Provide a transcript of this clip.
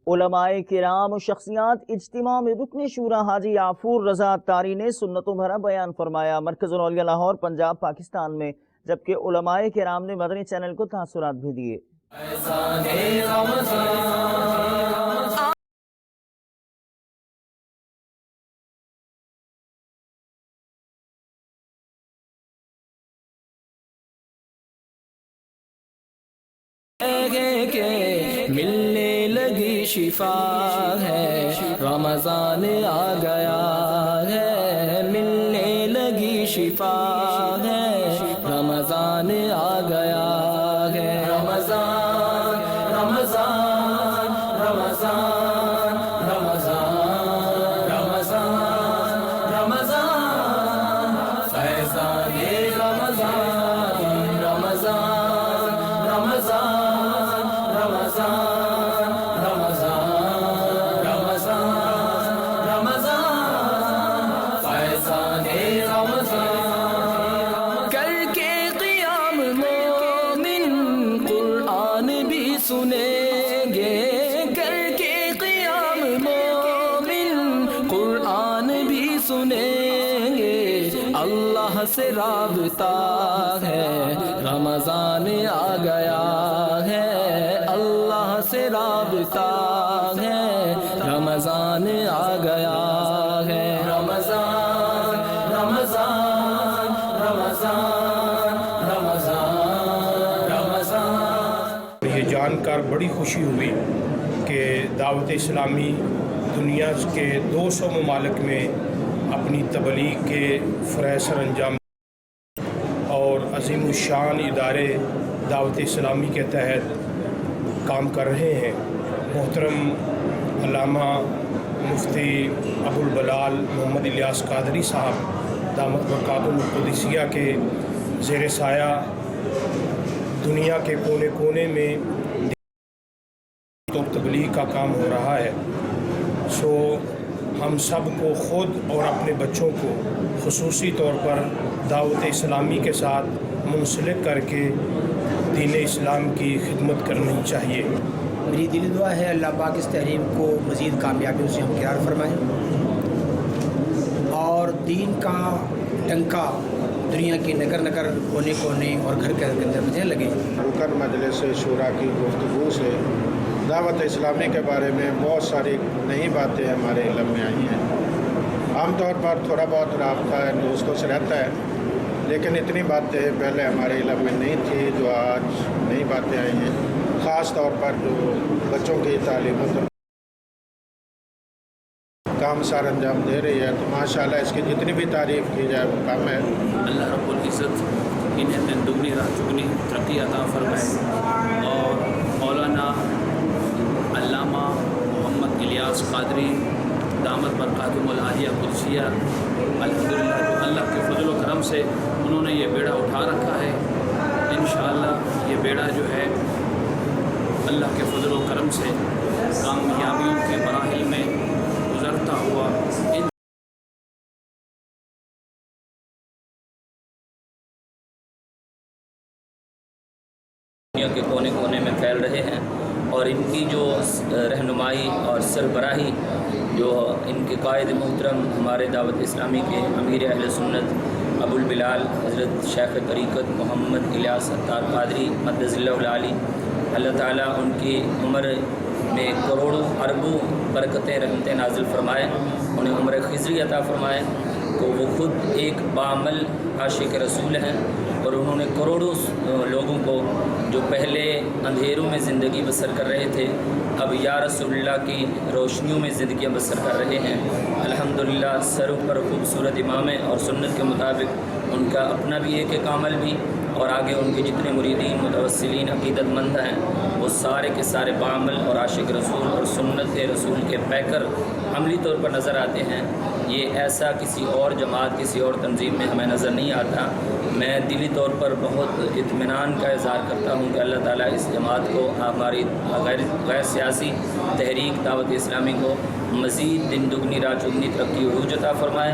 علماء کرام و شخصیات اجتماع میں رکن شورا حاجی عافور رضا اتاری نے سنتوں بھرا بیان فرمایا۔ مرکز الاولیاء لاہور پنجاب پاکستان میں، جبکہ علماء کرام نے مدنی چینل کو تاثرات بھی دیے۔ ملنے لگی شفا ہے، رمضان آ گیا ہے، ملنے لگی شفا ہے، رمضان آ گیا ہے، رمضان رمضان رمضان رمضان رمضان رمضان فیضان رمضان رمضان رمضان رمضان رمضان رمضان رمضان فیضان رمضان کر کے قیام مومن قرآن بھی سنیں گے، کر کے قیام مومن قرآن بھی سنیں گے، اللہ سے رابطہ ہے، رمضان آ گیا ہے، اللہ سے رابطہ ہے، رمضان آ گیا ہے، رمضان رمضان رمضان رمضان رمضان۔ یہ جان کر بڑی خوشی ہوئی کہ دعوت اسلامی دنیا کے 200 ممالک میں اپنی تبلیغ کے فرائض سر انجام اور عظیم الشان ادارے دعوت اسلامی کے تحت کام کر رہے ہیں۔ محترم علامہ مفتی ابوالبلال محمد الیاس قادری صاحب دامت برکاتہ القدسیہ کے زیر سایہ دنیا کے کونے کونے میں تو تبلیغ کا کام ہو رہا ہے۔ سو ہم سب کو خود اور اپنے بچوں کو خصوصی طور پر دعوت اسلامی کے ساتھ منسلک کر کے دین اسلام کی خدمت کرنی چاہیے۔ میری دلی دعا ہے اللہ پاک اس تحریر کو مزید کامیابیوں سے ہمکنار فرمائے اور دین کا ڈنکا دنیا کی نگر نگر کونے کونے اور گھر کے اندر بجنے لگے۔ رکن مجلس شورا کی گفتگو سے دعوت اسلامی کے بارے میں بہت ساری نئی باتیں ہمارے علم میں آئی ہیں۔ عام طور پر تھوڑا بہت رابطہ دوستوں سے رہتا ہے، لیکن اتنی باتیں پہلے ہمارے علم میں نہیں تھی جو آج نئی باتیں آئی ہیں، خاص طور پر جو بچوں کی تعلیم و کام سار انجام دے رہی ہے، تو ماشاءاللہ اس کی جتنی بھی تعریف کی جائے وہ کم ہے۔ اللہ رب العزت انہیں دن دگنی رات چگنی ترقی عطا فرمائے اور مولانا علامہ محمد الیاس قادری دامت برکاتہم العالیہ قدسیہ الحمدللہ جو اللہ کے فضل و کرم سے انہوں نے یہ بیڑا اٹھا رکھا ہے، انشاءاللہ یہ بیڑا جو ہے اللہ کے فضل و کرم سے کامیابیوں کے مراحل میں گزرتا ہوا دنیا کے کونے کونے میں پھیل رہے ہیں، اور ان کی جو رہنمائی اور سربراہی جو ان کے قائد محترم ہمارے دعوت اسلامی کے امیر اہل سنت ابوالبلال حضرت شیخ طریقت محمد الیاس اتار قادری مدظ اللہ العالی، اللہ تعالیٰ ان کی عمر میں کروڑوں اربوں برکتیں رحمتیں نازل فرمائے، انہیں عمر خضری عطا فرمائے۔ تو وہ خود ایک بعمل عاشق رسول ہیں، اور انہوں نے کروڑوں لوگوں کو جو پہلے اندھیروں میں زندگی بسر کر رہے تھے اب یا رسول اللہ کی روشنیوں میں زندگیاں بسر کر رہے ہیں۔ الحمدللہ سر پر خوبصورت امام اور سنت کے مطابق ان کا اپنا بھی ایک عمل بھی، اور آگے ان کے جتنے مریدین متوسلین عقیدت مند ہیں وہ سارے کے سارے بعمل اور عاشق رسول اور سنت رسول کے پیکر عملی طور پر نظر آتے ہیں۔ یہ ایسا کسی اور جماعت کسی اور تنظیم میں ہمیں نظر نہیں آتا۔ میں دلی طور پر بہت اطمینان کا اظہار کرتا ہوں کہ اللہ تعالیٰ اس جماعت کو ہماری غیر سیاسی تحریک دعوت اسلامی کو مزید دن دگنی رات چگنی ترقی عروج عطا فرمائے۔